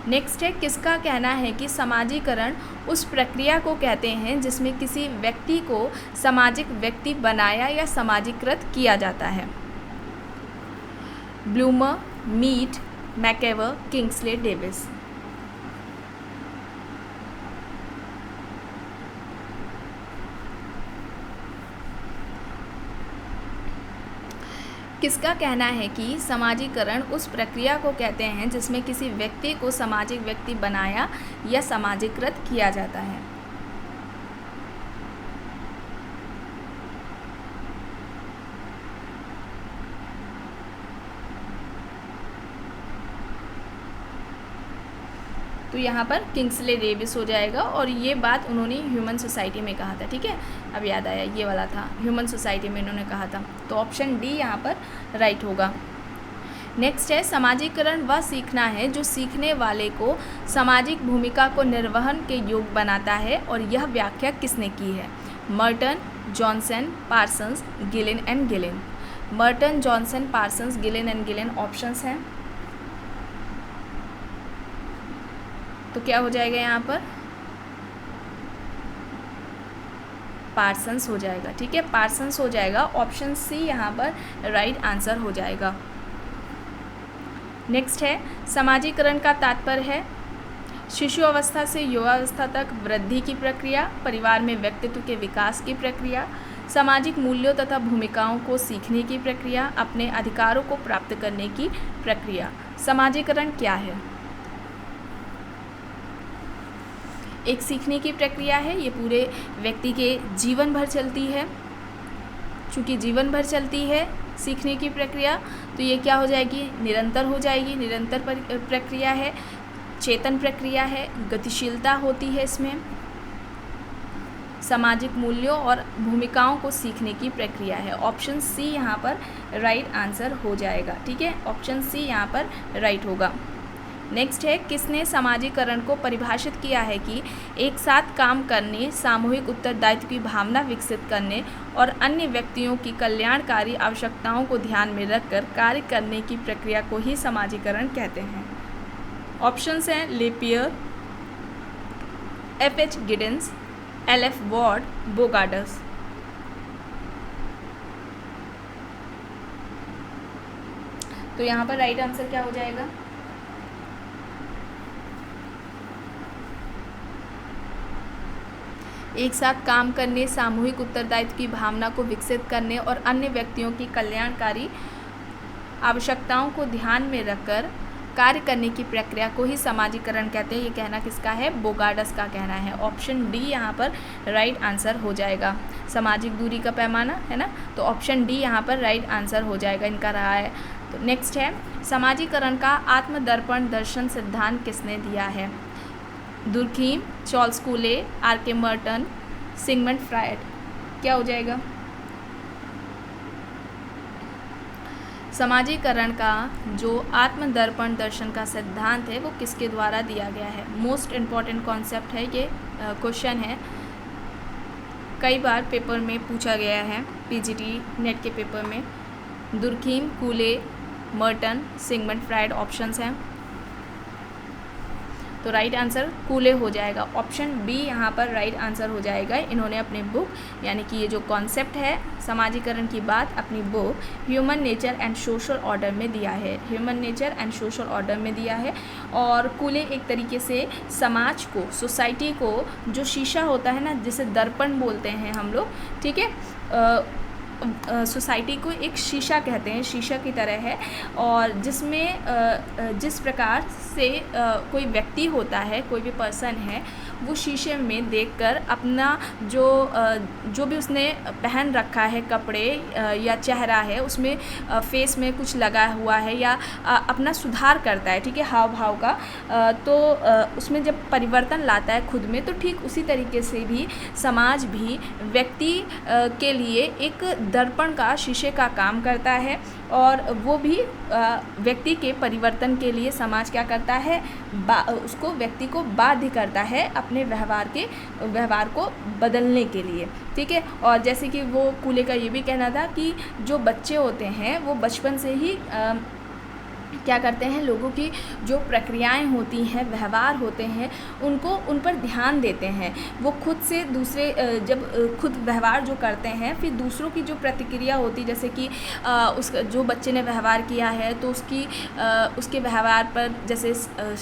नेक्स्ट है किसका कहना है कि समाजीकरण उस प्रक्रिया को कहते हैं जिसमें किसी व्यक्ति को सामाजिक व्यक्ति बनाया या समाजीकृत किया जाता है? Blumer, Mead, MacIver, Kingsley Davis. किसका कहना है कि समाजीकरण उस प्रक्रिया को कहते हैं जिसमें किसी व्यक्ति को सामाजिक व्यक्ति बनाया या समाजीकृत किया जाता है? तो यहाँ पर किंग्सले डेविस हो जाएगा। और ये बात उन्होंने ह्यूमन सोसाइटी में कहा था। ठीक है, अब याद आया, ये वाला था, ह्यूमन सोसाइटी में इन्होंने कहा था। तो ऑप्शन डी यहाँ पर राइट होगा। नेक्स्ट है समाजीकरण वह सीखना है जो सीखने वाले को सामाजिक भूमिका को निर्वहन के योग्य बनाता है, और यह व्याख्या किसने की है? Merton, Johnson, Parsons, Gillin and Gillin. Merton, Johnson, Parsons, Gillin and Gillin options हैं। तो क्या हो जाएगा यहाँ पर? पार्सन्स हो जाएगा। ठीक है, पार्सन्स हो जाएगा। ऑप्शन सी यहाँ पर राइट आंसर हो जाएगा। नेक्स्ट है, समाजीकरण का तात्पर्य है शिशु अवस्था से युवावस्था तक वृद्धि की प्रक्रिया, परिवार में व्यक्तित्व के विकास की प्रक्रिया, सामाजिक मूल्यों तथा भूमिकाओं को सीखने की प्रक्रिया, अपने अधिकारों को प्राप्त करने की प्रक्रिया। समाजीकरण क्या है? एक सीखने की प्रक्रिया है। ये पूरे व्यक्ति के जीवन भर चलती है। चूँकि जीवन भर चलती है सीखने की प्रक्रिया, तो ये क्या हो जाएगी? निरंतर हो जाएगी। निरंतर प्रक्रिया है, चेतन प्रक्रिया है, गतिशीलता होती है इसमें, सामाजिक मूल्यों और भूमिकाओं को सीखने की प्रक्रिया है। ऑप्शन सी यहाँ पर राइट आंसर हो जाएगा। ठीक है, ऑप्शन सी यहाँ पर राइट होगा। नेक्स्ट है, किसने समाजीकरण को परिभाषित किया है कि एक साथ काम करने, सामूहिक उत्तरदायित्व की भावना विकसित करने और अन्य व्यक्तियों की कल्याणकारी आवश्यकताओं को ध्यान में रखकर कार्य करने की प्रक्रिया को ही समाजीकरण कहते हैं। ऑप्शंस हैं Lapierre, F.H. Giddens, L.F. Ward, Bogardus. तो यहाँ पर राइट आंसर क्या हो जाएगा? एक साथ काम करने, सामूहिक उत्तरदायित्व की भावना को विकसित करने और अन्य व्यक्तियों की कल्याणकारी आवश्यकताओं को ध्यान में रखकर कार्य करने की प्रक्रिया को ही समाजीकरण कहते हैं। ये कहना किसका है? बोगार्डस का कहना है। ऑप्शन डी यहाँ पर राइट आंसर हो जाएगा। सामाजिक दूरी का पैमाना है ना, तो ऑप्शन डी यहाँ पर राइट आंसर हो जाएगा इनका रहा है। तो नेक्स्ट है, समाजीकरण का आत्मदर्पण दर्शन सिद्धांत किसने दिया है? Durkheim, Charles Cooley, R K. Merton, Sigmund Freud. क्या हो जाएगा? समाजीकरण का जो आत्मदर्पण दर्शन का सिद्धांत है वो किसके द्वारा दिया गया है? मोस्ट इम्पॉर्टेंट कॉन्सेप्ट है ये, क्वेश्चन है, कई बार पेपर में पूछा गया है, पीजीटी नेट के पेपर में। Durkheim, कूले, Merton, Sigmund Freud options हैं। तो राइट आंसर कूले हो जाएगा। ऑप्शन बी यहाँ पर राइट आंसर हो जाएगा। इन्होंने अपने बुक, यानी कि ये जो कॉन्सेप्ट है समाजीकरण की बात, अपनी book human nature and social order में दिया है। Human nature and social order में दिया है। और कूले एक तरीके से समाज को, सोसाइटी को, जो शीशा होता है ना, जिसे दर्पण बोलते हैं हम लोग, ठीक है, सोसाइटी को एक शीशा कहते हैं, शीशा की तरह है। और जिसमें जिस प्रकार से कोई व्यक्ति होता है, कोई भी पर्सन है, वो शीशे में देखकर अपना जो भी उसने पहन रखा है कपड़े या चेहरा है, उसमें फेस में कुछ लगा हुआ है या अपना सुधार करता है, ठीक है, हाव भाव का, तो उसमें जब परिवर्तन लाता है खुद में, तो ठीक उसी तरीके से भी समाज भी व्यक्ति के लिए एक दर्पण का, शीशे का काम करता है। और वो भी व्यक्ति के परिवर्तन के लिए समाज क्या करता है? उसको, व्यक्ति को बाध्य करता है अपने व्यवहार को बदलने के लिए, ठीक है। और जैसे कि वो कूले का ये भी कहना था कि जो बच्चे होते हैं वो बचपन से ही क्या करते हैं, लोगों की जो प्रक्रियाएं होती हैं, व्यवहार होते हैं, उन पर ध्यान देते हैं। वो खुद से दूसरे जब खुद व्यवहार जो करते हैं, फिर दूसरों की जो प्रतिक्रिया होती, जैसे कि जो बच्चे ने व्यवहार किया है तो उसके व्यवहार पर जैसे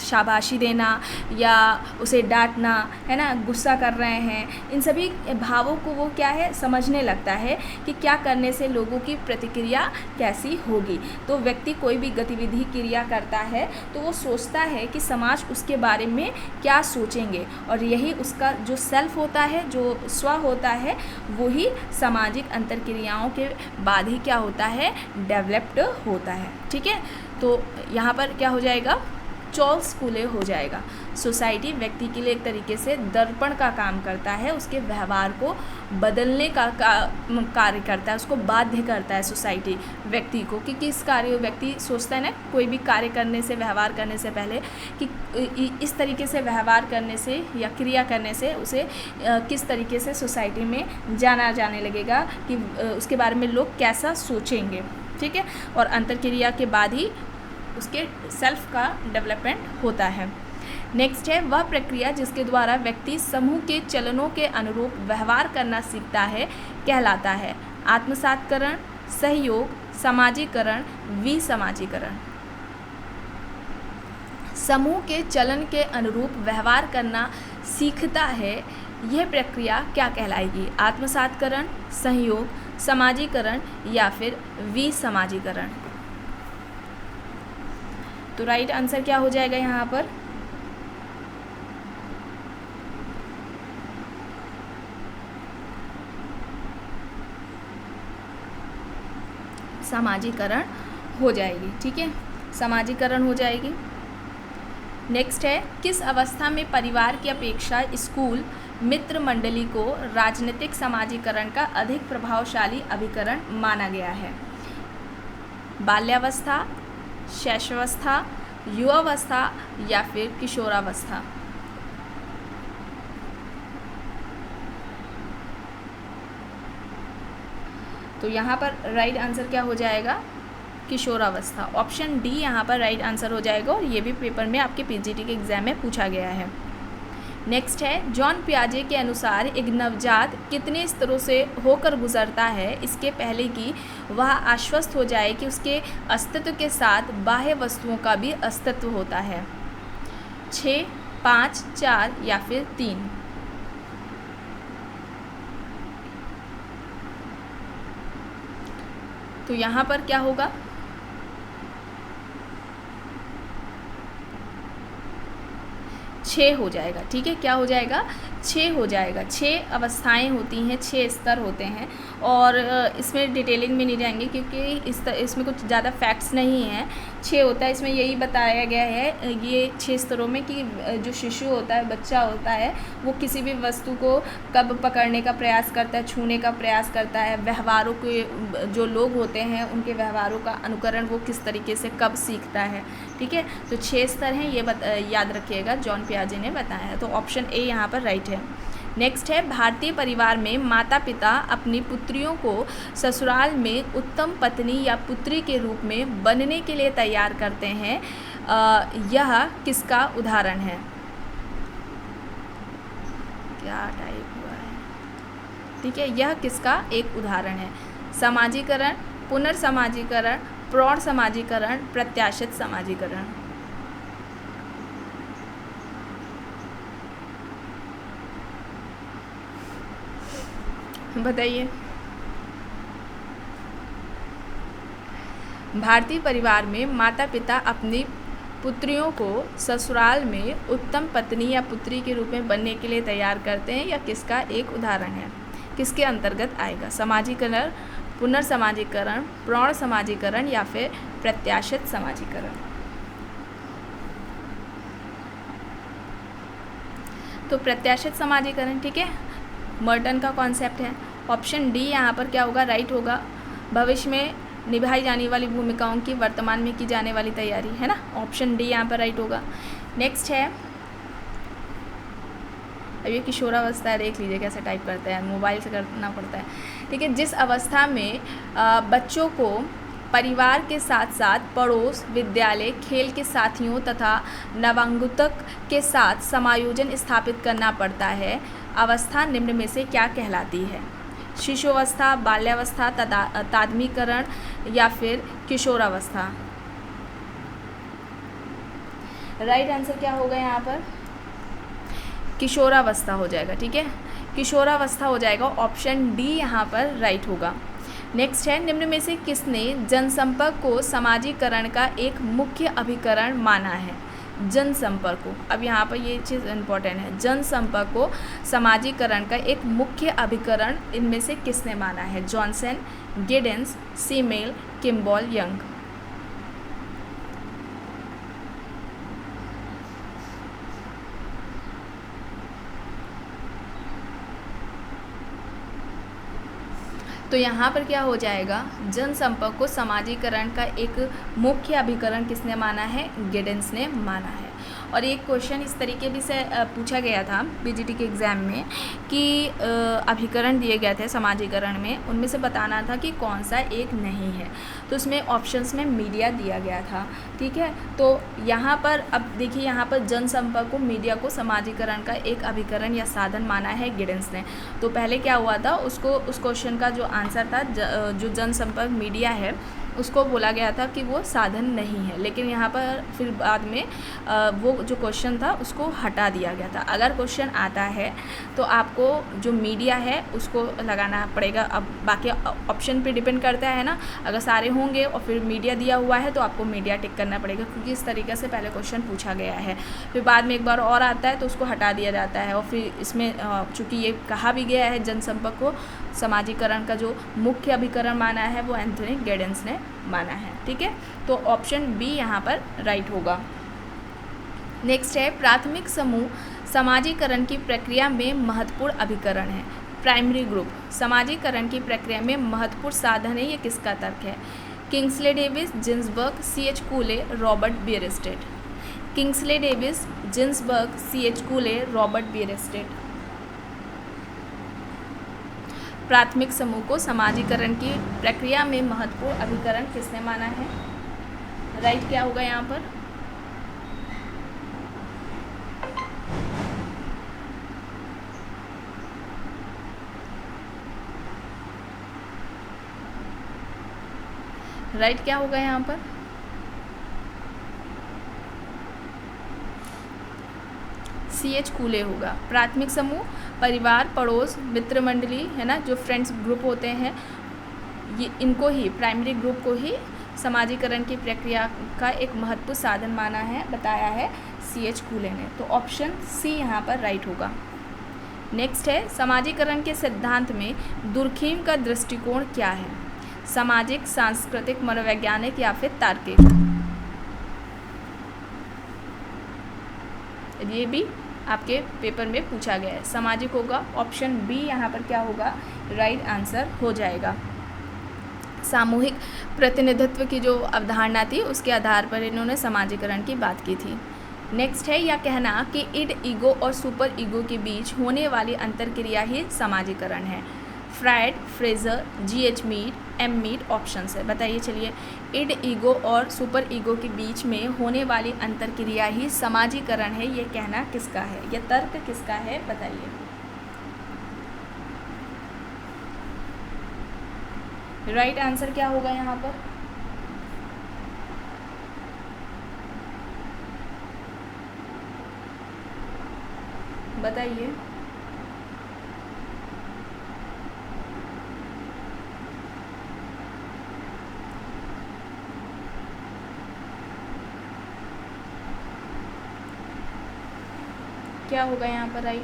शाबाशी देना या उसे डांटना, है ना, गुस्सा कर रहे हैं, इन सभी भावों को वो क्या है, समझने लगता है कि क्या करने से लोगों की प्रतिक्रिया कैसी होगी। तो व्यक्ति कोई भी गतिविधि क्रिया करता है तो वो सोचता है कि समाज उसके बारे में क्या सोचेंगे, और यही उसका जो सेल्फ होता है, जो स्व होता है, वो ही सामाजिक अंतरक्रियाओं के बाद ही क्या होता है, डेवलप्ड होता है, ठीक है। तो यहाँ पर क्या हो जाएगा, चौलसकुले हो जाएगा। सोसाइटी व्यक्ति के लिए एक तरीके से दर्पण का काम करता है, उसके व्यवहार को बदलने का कार्य करता है, उसको बाध्य करता है सोसाइटी व्यक्ति को कि किस कार्य व्यक्ति सोचता है ना कोई भी कार्य करने से, व्यवहार करने से पहले कि इस तरीके से व्यवहार करने से या क्रिया करने से उसे किस तरीके से सोसाइटी में जाना जाने लगेगा, कि उसके बारे में लोग कैसा सोचेंगे, ठीक है। और अंतर्क्रिया के बाद ही उसके सेल्फ का डेवलपमेंट होता है। नेक्स्ट है वह प्रक्रिया जिसके द्वारा व्यक्ति समूह के चलनों के अनुरूप व्यवहार करना सीखता है कहलाता है आत्मसातकरण, सहयोग, समाजीकरण, विसमाजीकरण। समूह के चलन के अनुरूप व्यवहार करना सीखता है, यह प्रक्रिया क्या कहलाएगी? आत्मसातकरण, सहयोग, समाजीकरण या फिर विसमाजीकरण। तो राइट आंसर क्या हो जाएगा यहाँ पर? समाजीकरण हो जाएगी, ठीक है, समाजीकरण हो जाएगी। नेक्स्ट है किस अवस्था में परिवार की अपेक्षा स्कूल मित्र मंडली को राजनीतिक समाजीकरण का अधिक प्रभावशाली अभिकरण माना गया है? बाल्यावस्था, शैशवावस्था, युवावस्था या फिर किशोरावस्था। तो यहाँ पर राइट आंसर क्या हो जाएगा? किशोरावस्था। ऑप्शन डी यहाँ पर राइट आंसर हो जाएगा और ये भी पेपर में आपके पीजीटी के एग्जाम में पूछा गया है। नेक्स्ट है जॉन पियाजे के अनुसार एक नवजात कितने स्तरों से होकर गुजरता है इसके पहले कि वह आश्वस्त हो जाए कि उसके अस्तित्व के साथ बाह्य वस्तुओं का भी अस्तित्व होता है? 6, 5, 4 या फिर 3। तो यहाँ पर क्या होगा? 6 हो जाएगा, ठीक है। क्या हो जाएगा? 6 हो जाएगा। 6 अवस्थाएं होती हैं, 6 स्तर होते हैं और इसमें डिटेलिंग में नहीं जाएंगे क्योंकि इसमें कुछ ज़्यादा फैक्ट्स नहीं हैं। 6 होता है, इसमें यही बताया गया है ये 6 स्तरों में कि जो शिशु होता है, बच्चा होता है, वो किसी भी वस्तु को कब पकड़ने का प्रयास करता है, छूने का प्रयास करता है, व्यवहारों के जो लोग होते हैं उनके व्यवहारों का अनुकरण वो किस तरीके से कब सीखता है, ठीक है। तो 6 स्तर हैं, ये याद रखिएगा, जॉन पियाजे ने बताया है। तो ऑप्शन ए यहाँ पर राइट है। नेक्स्ट है भारतीय परिवार में माता पिता अपनी पुत्रियों को ससुराल में उत्तम पत्नी या पुत्री के रूप में बनने के लिए तैयार करते हैं, यह किसका उदाहरण है? क्या टाइप हुआ है, ठीक है, यह किसका एक उदाहरण है? समाजीकरण, पुनर्समाजीकरण, प्रौढ़ समाजीकरण, प्रत्याशित समाजीकरण। बताइए। भारतीय परिवार में माता पिता अपनी पुत्रियों को ससुराल में उत्तम पत्नी या पुत्री के रूप में बनने के लिए तैयार करते हैं, या किसका एक उदाहरण है? किसके अंतर्गत आएगा? समाजीकरण, पुनर्समाजीकरण, प्रौढ़ समाजीकरण या फिर प्रत्याशित समाजीकरण। तो प्रत्याशित समाजीकरण, ठीक है, मर्टन का कॉन्सेप्ट है। ऑप्शन डी यहाँ पर क्या होगा? राइट होगा। भविष्य में निभाई जाने वाली भूमिकाओं की वर्तमान में की जाने वाली तैयारी, है ना। ऑप्शन डी यहाँ पर राइट होगा। नेक्स्ट है, अब ये किशोरावस्था है, देख लीजिए कैसे टाइप करते हैं, मोबाइल से करना पड़ता है, ठीक है। जिस अवस्था में बच्चों को परिवार के साथ साथ पड़ोस, विद्यालय, खेल के साथियों तथा नवांगतक के साथ समायोजन स्थापित करना पड़ता है, अवस्था निम्न में से क्या कहलाती है? शिशुअवस्था, बाल्यावस्था, तादमीकरण या फिर किशोरावस्था। राइट आंसर क्या होगा यहाँ पर? किशोरावस्था हो जाएगा, ठीक है, किशोरावस्था हो जाएगा। ऑप्शन डी यहाँ पर राइट होगा। नेक्स्ट है, निम्न में से किसने जनसंपर्क को समाजीकरण का एक मुख्य अभिकरण माना है? जनसंपर्क को, अब यहाँ पर ये चीज़ इम्पोर्टेंट है, जनसंपर्क को समाजीकरण का एक मुख्य अभिकरण इनमें से किसने माना है? Johnson, Giddens, Simmel, Kimball, Young. तो यहाँ पर क्या हो जाएगा, जनसंपर्क को समाजीकरण का एक मुख्य अभिकरण किसने माना है, गिडेंस ने माना है। और एक क्वेश्चन इस तरीके भी से पूछा गया था पीजीटी के एग्ज़ाम में कि अभिकरण दिए गए थे समाजीकरण में, उनमें से बताना था कि कौन सा एक नहीं है। तो उसमें ऑप्शंस में मीडिया दिया गया था, ठीक है। तो यहाँ पर अब देखिए, यहाँ पर जनसंपर्क को, मीडिया को समाजीकरण का एक अभिकरण या साधन माना है गिडेंस ने। तो पहले क्या हुआ था, उसको उस क्वेश्चन का जो आंसर था, जो जनसंपर्क मीडिया है, उसको बोला गया था कि वो साधन नहीं है। लेकिन यहाँ पर फिर बाद में वो जो क्वेश्चन था उसको हटा दिया गया था। अगर क्वेश्चन आता है तो आपको जो मीडिया है उसको लगाना पड़ेगा। अब बाकी ऑप्शन पे डिपेंड करता है ना, अगर सारे होंगे और फिर मीडिया दिया हुआ है तो आपको मीडिया टिक करना पड़ेगा, क्योंकि इस तरीके से पहले क्वेश्चन पूछा गया है। फिर बाद में एक बार और आता है तो उसको हटा दिया जाता है। और फिर इसमें चूँकि ये कहा भी गया है जनसंपर्क को समाजीकरण का जो मुख्य अभिकरण माना है वो एंथनी गिडेंस ने माना है, ठीक है। तो ऑप्शन बी यहाँ पर राइट होगा। नेक्स्ट है, प्राथमिक समूह समाजीकरण की प्रक्रिया में महत्वपूर्ण अभिकरण है। प्राइमरी ग्रुप समाजीकरण की प्रक्रिया में महत्वपूर्ण साधन है, ये किसका तर्क है? Kingsley Davis, Ginsberg, C.H. Cooley, Robert Bierstedt. Kingsley Davis, Ginsberg, C.H. Cooley, Robert Bierstedt. प्राथमिक समूह को समाजीकरण की प्रक्रिया में महत्वपूर्ण अभिकरण किसने माना है? राइट क्या होगा यहाँ पर? राइट क्या होगा यहाँ पर? C.H. कूले होगा। प्राथमिक समूह परिवार, पड़ोस, मित्र मंडली है ना, जो फ्रेंड्स ग्रुप होते हैं, ये इनको ही, प्राइमरी ग्रुप को ही समाजीकरण की प्रक्रिया का एक महत्वपूर्ण साधन माना है, बताया है C.H. कूले ने। तो ऑप्शन सी यहाँ पर राइट होगा। नेक्स्ट है, समाजीकरण के सिद्धांत में दुर्खीम का दृष्टिकोण क्या है? सामाजिक, सांस्कृतिक, मनोवैज्ञानिक या फिर तार्किक? ये भी आपके पेपर में पूछा गया है। सामाजिक होगा, ऑप्शन बी यहाँ पर क्या होगा, राइट आंसर हो जाएगा। सामूहिक प्रतिनिधित्व की जो अवधारणा थी उसके आधार पर इन्होंने समाजीकरण की बात की थी। नेक्स्ट है, यह कहना कि इड, ईगो और सुपर ईगो के बीच होने वाली अंतरक्रिया ही समाजीकरण है। Freud, Frazer, G.H. Mead, M. Mead option है, बताइए। चलिए, इड, ईगो और सुपर ईगो के बीच में होने वाली अंतरक्रिया ही समाजीकरण है, ये कहना किसका है, यह तर्क किसका है, बताइए। राइट आंसर क्या होगा यहाँ पर? बताइए। क्या होगा यहाँ पर राइट?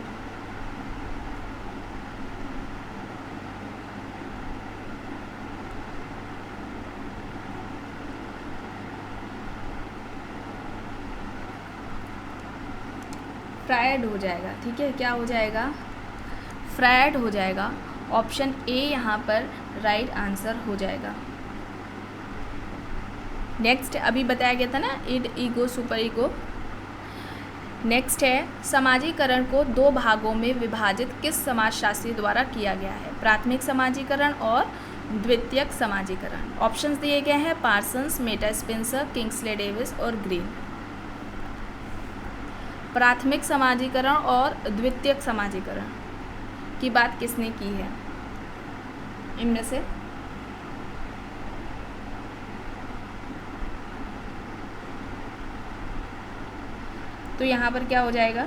फ्रायड हो जाएगा, ठीक है। क्या हो जाएगा? फ्रायड हो जाएगा। ऑप्शन ए यहाँ पर राइट आंसर हो जाएगा। नेक्स्ट अभी बताया गया था ना, id, ego, super ego. Next है, समाजीकरण को दो भागों में विभाजित किस समाजशास्त्री द्वारा किया गया है? प्राथमिक समाजीकरण और द्वितीयक समाजीकरण। ऑप्शंस दिए गए हैं, Parsons, Meta Spencer, Kingsley Davis और ग्रीन। प्राथमिक समाजीकरण और द्वितीयक समाजीकरण की बात किसने की है इनमें से? तो यहाँ पर क्या हो जाएगा?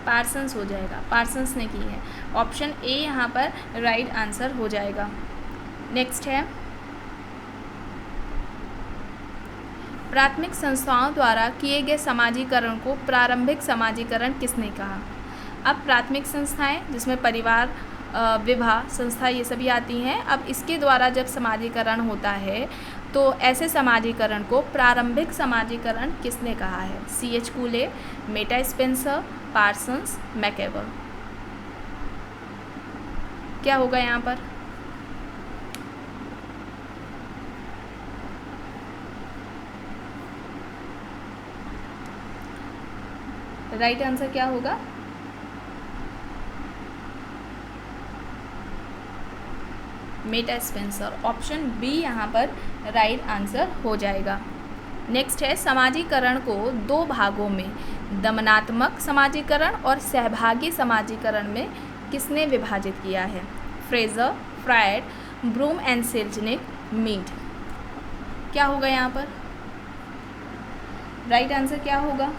पार्सन्स हो जाएगा, पार्सन्स ने की है। ऑप्शन ए यहाँ पर राइट आंसर हो जाएगा। नेक्स्ट है, प्राथमिक संस्थाओं द्वारा किए गए समाजीकरण को प्रारंभिक समाजीकरण किसने कहा? अब प्राथमिक संस्थाएं जिसमें परिवार, विवाह संस्था ये सभी आती हैं, अब इसके द्वारा जब समाजीकरण होता है तो ऐसे समाजीकरण को प्रारंभिक समाजीकरण किसने कहा है? C.H. कूले, Meta Spencer, Parsons मैकेवर। क्या होगा यहाँ पर? राइट आंसर क्या होगा? Meta Spencer. ऑप्शन बी यहाँ पर राइट आंसर हो जाएगा। नेक्स्ट है समाजीकरण को दो भागों में, दमनात्मक समाजीकरण और सहभागी समाजीकरण में किसने विभाजित किया है? Frazer, Freud, Broom and Selznick, Mead. क्या होगा यहाँ पर? राइट आंसर क्या होगा?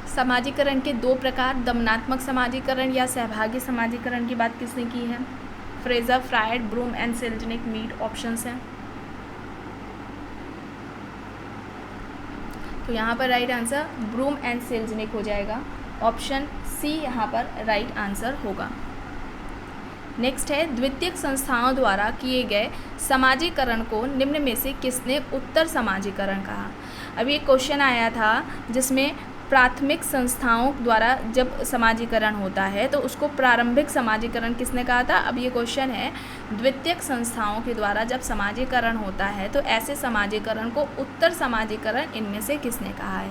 समाजीकरण के दो प्रकार, दमनात्मक समाजीकरण या सहभागी समाजीकरण की बात किसने की है? Frazer, Freud, Broom and Selznick, Mead options हैं। तो यहाँ पर right answer Broom and Selznick हो जाएगा। ऑप्शन सी यहाँ पर राइट आंसर होगा। नेक्स्ट है द्वितीयक संस्थाओं द्वारा किए गए समाजीकरण को निम्न में से किसने उत्तर समाजीकरण कहा? अभी एक क्वेश्चन आया था जिसमें प्राथमिक संस्थाओं द्वारा जब समाजीकरण होता है तो उसको प्रारंभिक समाजीकरण किसने कहा था? अब ये क्वेश्चन है द्वितीयक संस्थाओं के द्वारा जब समाजीकरण होता है तो ऐसे समाजीकरण को उत्तर समाजीकरण इनमें से किसने कहा है?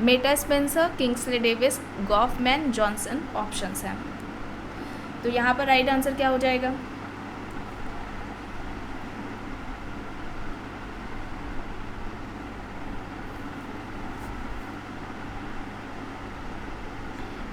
Meta Spencer, Kingsley Davis, Goffman, Johnson options हैं। तो यहाँ पर राइट आंसर क्या हो जाएगा?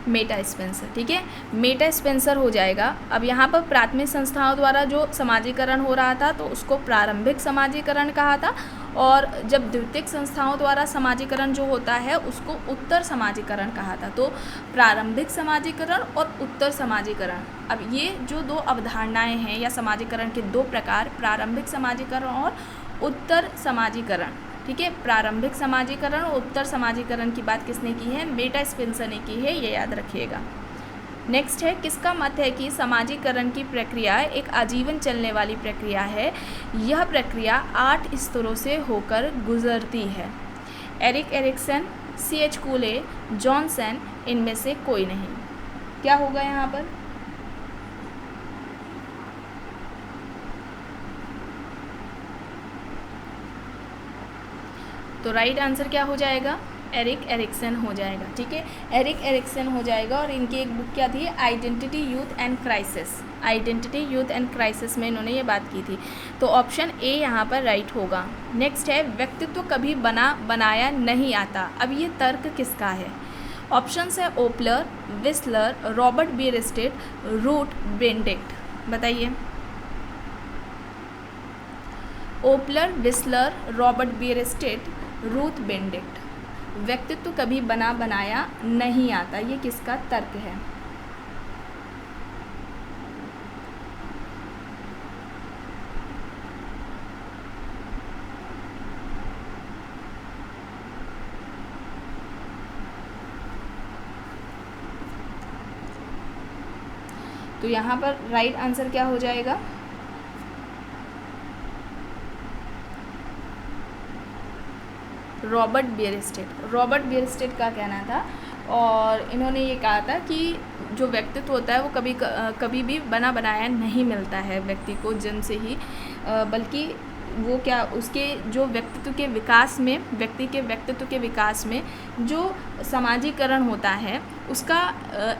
Meta Spencer. ठीक है, मेटा स्पेंसर हो जाएगा। अब यहाँ पर प्राथमिक संस्थाओं द्वारा जो समाजीकरण हो रहा था तो उसको प्रारंभिक समाजीकरण कहा था, और जब द्वितीयक संस्थाओं द्वारा समाजीकरण जो होता है उसको उत्तर समाजीकरण कहा था। तो प्रारंभिक समाजीकरण और उत्तर समाजीकरण, अब ये जो दो अवधारणाएं हैं या समाजीकरण के दो प्रकार, प्रारंभिक समाजीकरण और उत्तर समाजीकरण। ठीक है, प्रारंभिक समाजीकरण और उत्तर समाजीकरण की बात किसने की है? मेटा स्पेंसर ने की है, ये याद रखिएगा। नेक्स्ट है किसका मत है कि समाजीकरण की प्रक्रिया एक आजीवन चलने वाली प्रक्रिया है? यह प्रक्रिया 8 स्तरों से होकर गुजरती है। Erik Erikson, C.H. कूले, जॉनसन, इनमें से कोई नहीं। क्या होगा यहाँ पर? तो राइट आंसर क्या हो जाएगा? एरिक एरिक्सन हो जाएगा। ठीक है, एरिक एरिक्सन हो जाएगा। और इनकी एक बुक क्या थी? Identity, youth and crisis. Identity, youth and crisis में इन्होंने ये बात की थी। तो ऑप्शन ए यहाँ पर राइट होगा। नेक्स्ट है व्यक्तित्व कभी बनाया नहीं आता। अब ये तर्क किसका है? ऑप्शंस है ओपलर, विस्लर, रॉबर्ट बीयरस्टेट, रूथ बेनेडिक्ट। बताइए। ओपलर, विस्लर, रॉबर्ट बीयरस्टेट, रूथ बेनेडिक्ट। व्यक्तित्व कभी बनाया नहीं आता, ये किसका तर्क है? तो यहाँ पर राइट आंसर क्या हो जाएगा? रॉबर्ट बीयरस्टेट। रॉबर्ट बीयरस्टेट का कहना था, और इन्होंने ये कहा था कि जो व्यक्तित्व होता है वो कभी भी बनाया नहीं मिलता है व्यक्ति को जन्म से ही, बल्कि वो क्या उसके जो व्यक्तित्व के विकास में, व्यक्ति के व्यक्तित्व के विकास में जो समाजीकरण होता है उसका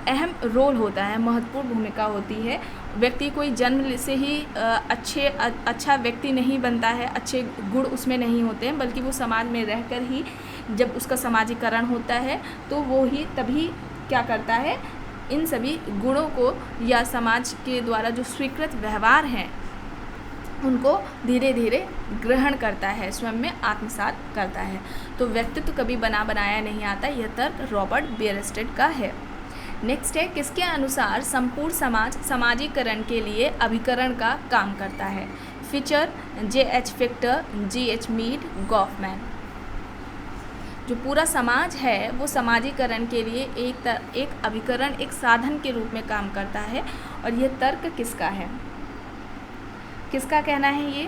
अहम रोल होता है, महत्वपूर्ण भूमिका होती है। व्यक्ति कोई जन्म से ही अच्छा व्यक्ति नहीं बनता है, अच्छे गुण उसमें नहीं होते हैं, बल्कि वो समाज में रहकर ही जब उसका समाजीकरण होता है तो वो ही तभी क्या करता है, इन सभी गुणों को या समाज के द्वारा जो स्वीकृत व्यवहार हैं उनको धीरे धीरे ग्रहण करता है, स्वयं में आत्मसात करता है। तो व्यक्तित्व कभी बनाया नहीं आता, यह तर्क रॉबर्ट बीयरस्टेट का है। नेक्स्ट है किसके अनुसार संपूर्ण समाज समाजीकरण के लिए अभिकरण का काम करता है? Fichter, J.H. Fichter, G.H. Mead, Goffman. जो पूरा समाज है वो समाजीकरण के लिए एक अभिकरण, एक साधन के रूप में काम करता है, और यह तर्क किसका है? किसका कहना है ये?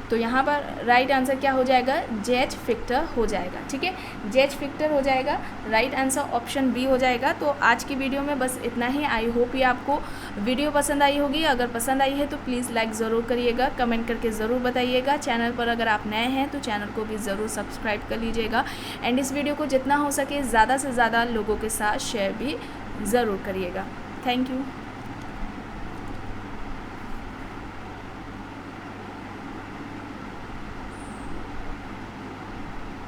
तो यहाँ पर राइट आंसर क्या हो जाएगा, जेच फिक्टर हो जाएगा। ठीक है, जेच फिक्टर हो जाएगा, राइट आंसर ऑप्शन बी हो जाएगा। तो आज की वीडियो में बस इतना ही। आई होप ये आपको वीडियो पसंद आई होगी। अगर पसंद आई है तो प्लीज़ लाइक ज़रूर करिएगा, कमेंट करके ज़रूर बताइएगा। चैनल पर अगर आप नए हैं तो चैनल को भी ज़रूर सब्सक्राइब कर लीजिएगा एंड इस वीडियो को जितना हो सके ज़्यादा से ज़्यादा लोगों के साथ शेयर भी ज़रूर करिएगा। Thank you.